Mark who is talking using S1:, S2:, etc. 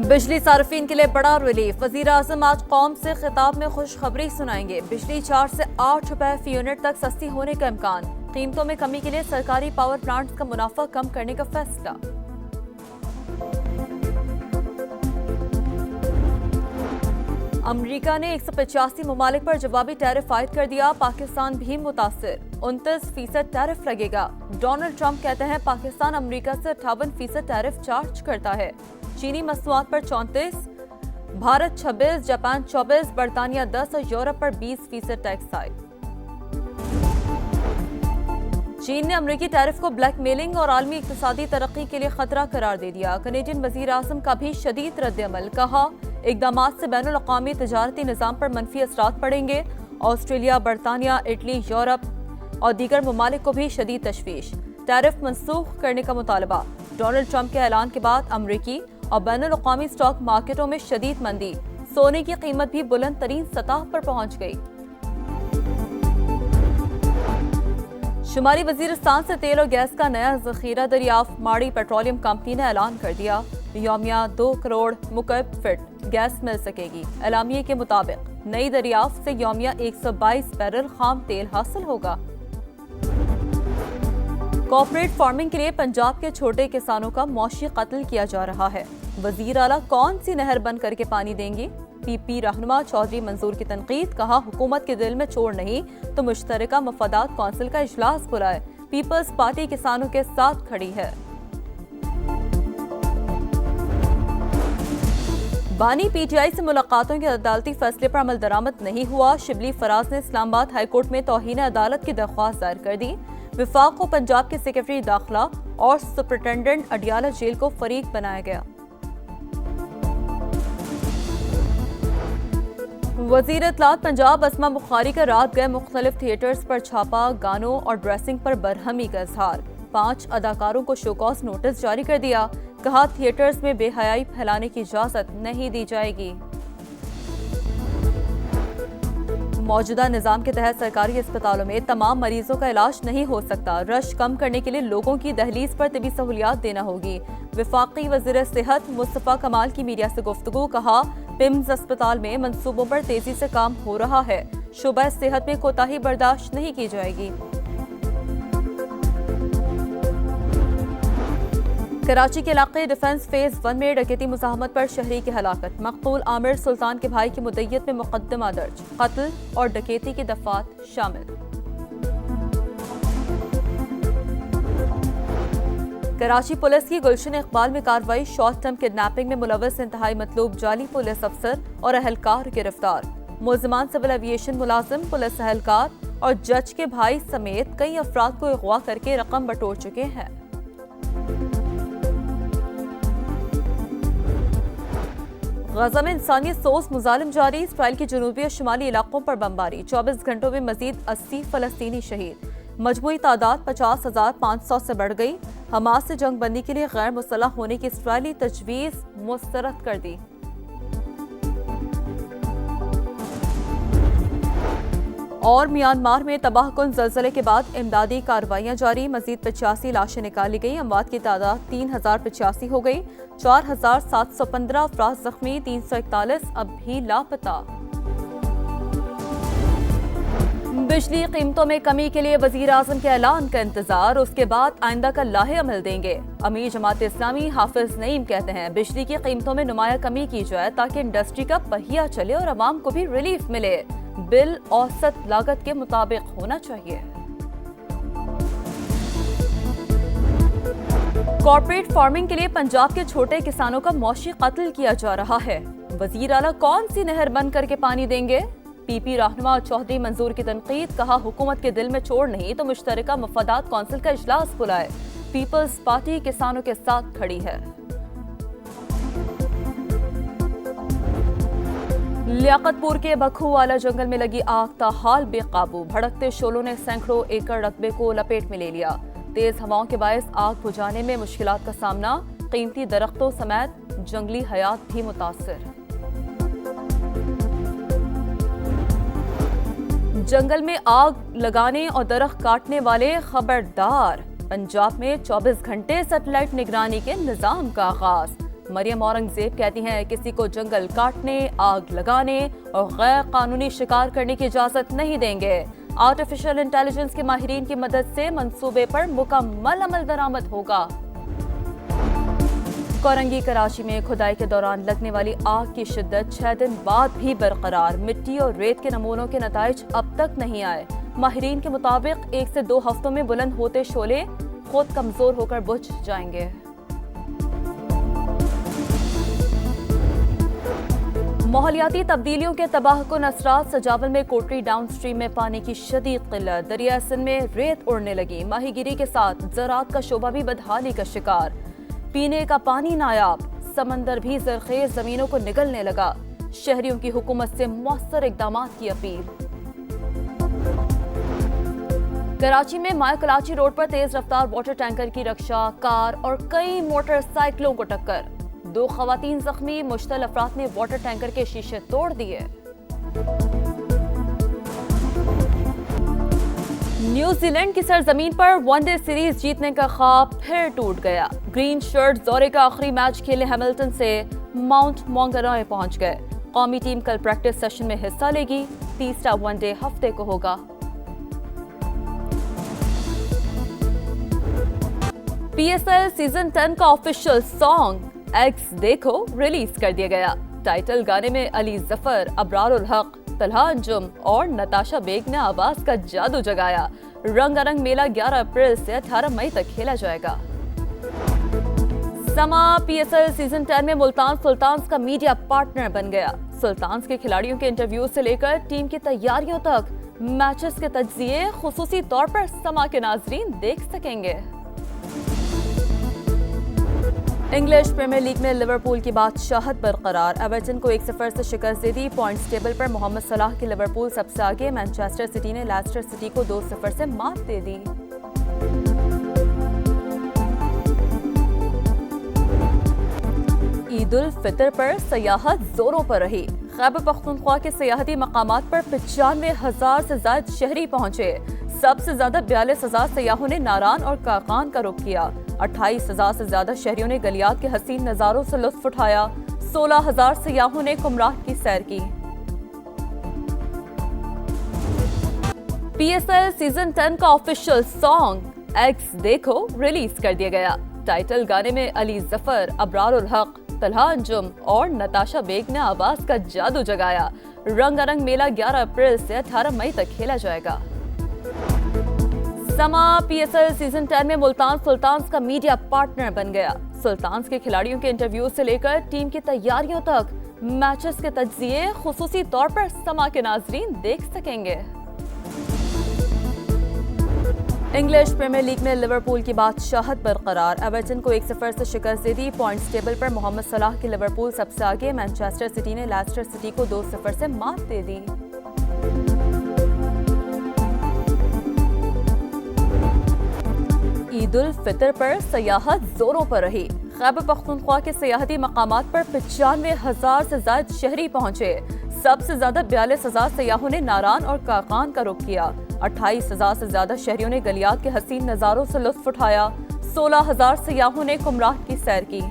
S1: बिजली सार्फिन के लिए बड़ा रिलीफ। वजीर आजम आज कौम से खिताब में खुशखबरी सुनाएंगे। बिजली 4 से 8 रुपए फी यूनिट तक सस्ती होने का इम्कान। कीमतों में कमी के लिए सरकारी पावर प्लांट्स का मुनाफा कम करने का फैसला। अमरीका ने 185 ममालिक पर जवाबी टैरिफ आयद कर दिया। पाकिस्तान भी मुतासिर। 29% टैरिफ लगेगा। डोनाल्ड ट्रंप कहते हैं पाकिस्तान अमरीका से 58% टैरिफ चार्ज करता है। चीनी मसनूआत पर 34, भारत 26, जापान 24, बरतानिया 10 और यूरोप पर 20% टैक्स आयद। चीन ने अमरीकी टैरिफ को ब्लैकमेलिंग और आलमी इक्तिसादी तरक्की के लिए खतरा करार दे दिया। कनेडियन वजीर आजम का भी शदीद रद्द-ए-अमल। कहा इक़दामात से बैनुल अक़वामी तजारती निज़ाम पर मनफी असरात पड़ेंगे। ऑस्ट्रेलिया, बरतानिया, इटली, यूरोप और दीगर ममालिक को भी शदीद तशवीश। टैरिफ मनसूख करने का मुतालबा। डोनाल्ड ट्रंप के ऐलान के बाद अमरीकी और बैनुल अक़वामी स्टॉक मार्केटों में शदीद मंदी। सोने की कीमत भी बुलंद तरीन सतह पर पहुंच गई। शुमाली वजीरिस्तान से तेल और गैस का नया जखीरा दरियाफ्त। माड़ी पेट्रोलियम कंपनी ने ऐलान कर दिया यौमिया 2 करोड़ मुकअब फीट गैस मिल सकेगी। एलामिये के मुताबिक नई दरियाफ्त से यौमिया 122 बैरल खाम तेल हासिल होगा। कॉर्पोरेट फार्मिंग के लिए पंजाब के छोटे किसानों का मौशी कत्ल किया जा रहा है। वजीर आला कौन सी नहर बंद करके पानी देंगे? पीपी रहनुमा चौधरी मंजूर की तनकीद। कहा हुकूमत के दिल में चोर नहीं तो मुश्तरका मफादात कौंसिल का इजलास बुलाए। पीपल्स पार्टी किसानों के साथ खड़ी है। बानी पीटीआई से मुलाकातों के अदालती फैसले पर अमल दरामद नहीं हुआ। शिबली फराज ने इस्लामाबाद हाईकोर्ट में तौहीन अदालत की दरख्वास्त दायर कर दी। विफाक को पंजाब के सेक्रेटरी दाखिला और सुपरिटेंडेंट अडियाला जेल को फरीक बनाया गया। वजीर इत्तलात पंजाब असमा बुखारी का रात गए मुख्तलिफ थिएटर्स पर छापा। गानों और ड्रेसिंग पर बरहमी का इजहार। 5 अदाकारों को शोकॉज नोटिस जारी कर दिया। कहा थिएटर्स में बेहयाई फैलाने की इजाजत नहीं दी जाएगी। मौजूदा निजाम के तहत सरकारी अस्पतालों में तमाम मरीजों का इलाज नहीं हो सकता। रश कम करने के लिए लोगों की दहलीज पर तिबी सहूलियात देना होगी। विफाकी वजीर सेहत मुस्तफा कमाल की मीडिया से गुफ्तगू। कहा पिम्स अस्पताल में मंसूबों पर तेजी से काम हो रहा है। शुबह सेहत में कोताही बर्दाश्त नहीं की जाएगी। कराची के इलाके डिफेंस फेज 1 में डकैती मुज़ाहमत पर शहरी की हलाकत। मकतूल आमिर सुल्तान के भाई की मुद्दत में मुकदमा दर्ज। कत्ल और डकैती की दफात शामिल। कराची पुलिस की गुलशन इकबाल में कार्रवाई। शॉर्ट टर्म किडनैपिंग में मुलव्वस इंतहाई मतलूब जाली पुलिस अफसर और अहलकार गिरफ्तार। मुलजिमान सिविल एविएशन मुलाजिम, पुलिस अहलकार और जज के भाई समेत कई अफराद को अगवा करके रकम बटोर चुके हैं। गजा में इंसानियत सोस मुजालिम जारी। इसराइल के जनूबी और शुमाली इलाकों पर बमबारी। 24 घंटों में मजीद 80 फलस्तीनी शहीद। मजमूई तादाद 50,500 से बढ़ गई। हमास से जंग बंदी के लिए गैर मुसल्लह होने की इसराइली तजवीज़ मुस्तरद कर दी। और म्यांमार में तबाहकुन ज़लज़ले के बाद इमदादी कार्रवाइयाँ जारी। मजीद 85 लाशें निकाली गई। अमवात की तादाद 3085 हो गई। 4715 अफराद जख्मी। 341 अब भी लापता। बिजली कीमतों में कमी के लिए वजीर आजम के ऐलान का इंतजार। उसके बाद आइंदा का लाहे अमल देंगे। अमीर जमात इस्लामी हाफिज नईम कहते हैं बिजली की कीमतों में नुमाया कमी की जाए ताकि इंडस्ट्री का पहिया चले और आवाम को भी रिलीफ मिले। बिल औसत लागत के मुताबिक होना चाहिए। कॉर्पोरेट फार्मिंग के लिए पंजाब के छोटे किसानों का मौशी कत्ल किया जा रहा है। वजीर आला कौन सी नहर बंद करके पानी देंगे? पीपी रहनुमा चौधरी मंजूर की तनकीद। कहा हुकूमत के दिल में चोर नहीं तो मुश्तरका मफादात कौंसिल का इजलास बुलाए। पीपल्स पार्टी किसानों के साथ खड़ी है। लियाकतपुर के बखूवाला जंगल में लगी आग ताहाल बेकाबू। भड़कते शोलों ने सैकड़ों एकड़ रकबे को लपेट में ले लिया। तेज हवाओं के बायस आग बुझाने में मुश्किलात का सामना। कीमती दरख्तों समेत जंगली हयात भी मुतासिर। जंगल में आग लगाने और दरख्त काटने वाले खबरदार। पंजाब में 24 घंटे सैटेलाइट निगरानी के निजाम का आगाज। मरियम औरंगजेब कहती हैं किसी को जंगल काटने, आग लगाने और गैर कानूनी शिकार करने की इजाजत नहीं देंगे। आर्टिफिशियल इंटेलिजेंस के माहिरीन की मदद से मंसूबे पर मुकम्मल अमल दरामद होगा। कोरंगी कराची में खुदाई के दौरान लगने वाली आग की शिद्दत 6 दिन बाद भी बरकरार। मिट्टी और रेत के नमूनों के नताइज अब तक नहीं आए। माहिरीन के मुताबिक 1 से 2 हफ्तों में बुलंद होते शोले खुद कमजोर होकर बुझ जाएंगे। माहौलियाती तब्दीलियों के तबाहकुन असरात। सजावल में कोटरी डाउन स्ट्रीम में पानी की शदीद किल्लत। दरिया सिंध में रेत उड़ने लगी। माहीगिरी के साथ ज़राअत का शोबा भी बदहाली का शिकार। पीने का पानी नायाब। समंदर भी ज़रखेज़ ज़मीनों को निगलने लगा। शहरियों की हुकूमत से मौसर इक़दामात की अपील। कराची में माया कलाची रोड पर तेज रफ्तार वाटर टैंकर की रक्षा, कार और कई मोटरसाइकिलों को टक्कर। 2 खवातीन जख्मी। मुश्तल अफराद ने वाटर टैंकर के शीशे तोड़ दिए। न्यूजीलैंड की सरजमीन पर वनडे सीरीज जीतने का ख्वाब फिर टूट गया। ग्रीन शर्ट दौरे का आखिरी मैच खेले हैमिल्टन से माउंट मॉन्गरॉय पहुंच गए। कौमी टीम कल प्रैक्टिस सेशन में हिस्सा लेगी। तीसरा वनडे हफ्ते को होगा। PSL सीजन 10 का ऑफिशियल सॉन्ग एक्स देखो रिलीज कर दिया गया। टाइटल गाने में अली जफर, अबरार उल हक, तलहा अंजुम और नताशा बेग ने आवाज का जादू जगाया। रंगारंग मेला 11 अप्रैल से 18 मई तक खेला जाएगा। समा PSL सीजन 10 में मुल्तान सुल्तान्स का मीडिया पार्टनर बन गया। सुल्तान्स के खिलाड़ियों के इंटरव्यू से लेकर टीम की तैयारियों तक मैचेस के तज्जिए खुसूसी तौर पर समा के नाजरीन देख सकेंगे। इंग्लिश प्रीमियर लीग में लिवरपूल की बादशाहत बरकरार। एवर्टन को 1-0 से शिकस्त दे दी। पॉइंट्स टेबल पर मोहम्मद सलाह की लिवरपूल सबसे आगे। मैनचेस्टर सिटी ने लेस्टर सिटी को 2-0 से मात दे दी। ईद उल फितर पर सयाहत जोरों पर रही। खैबर पख्तूनख्वा के सयाहती मकामात पर 95,000 से ज्यादा शहरी पहुंचे। सबसे ज्यादा 42,000 सयाहों ने नारान और काकान का रुख किया। 28,000 से ज्यादा शहरियों ने गलियात के हसीन नजारों से लुत्फ उठाया। 16,000 सयाहों ने कुमराह की सैर की। PSL सीजन 10 का ऑफिशियल सॉन्ग एक्स देखो रिलीज कर दिया गया। टाइटल गाने में अली जफर, अबरार उल हक, तलहा अंजुम और नताशा बेग ने आवाज का जादू जगाया। रंगारंग मेला 11 अप्रैल से 18 मई तक खेला जाएगा। समा PSL सीजन 10 में मुल्तान सुल्तान्स का मीडिया पार्टनर बन गया। सुल्तान्स के खिलाड़ियों के इंटरव्यू से लेकर टीम की तैयारियों तक मैचेस के तज्जिए खुसूसी तौर पर समा के नाजरीन देख सकेंगे। इंग्लिश प्रीमियर लीग में लिवरपूल की बादशाहत बरकरार। एवर्टन को 1-0 से शिकस्त दे दी। पॉइंट्स टेबल पर मोहम्मद सलाह की लिवरपूल सबसे आगे। मैनचेस्टर सिटी ने लेस्टर सिटी को 2-0 से मात दे दी। ईद उल फितर पर सयाहत जोरों पर रही। खैबर पख्तूनख्वा के सयाहती मकामात पर 95,000 से ज्यादा शहरी पहुंचे। सबसे ज्यादा 42,000 सयाहों ने नारान और काकान का रुख किया। 28,000 से ज्यादा शहरियों ने गलियात के हसीन नजारों से लुत्फ उठाया। 16,000 सयाहों ने कुमराह की सैर की।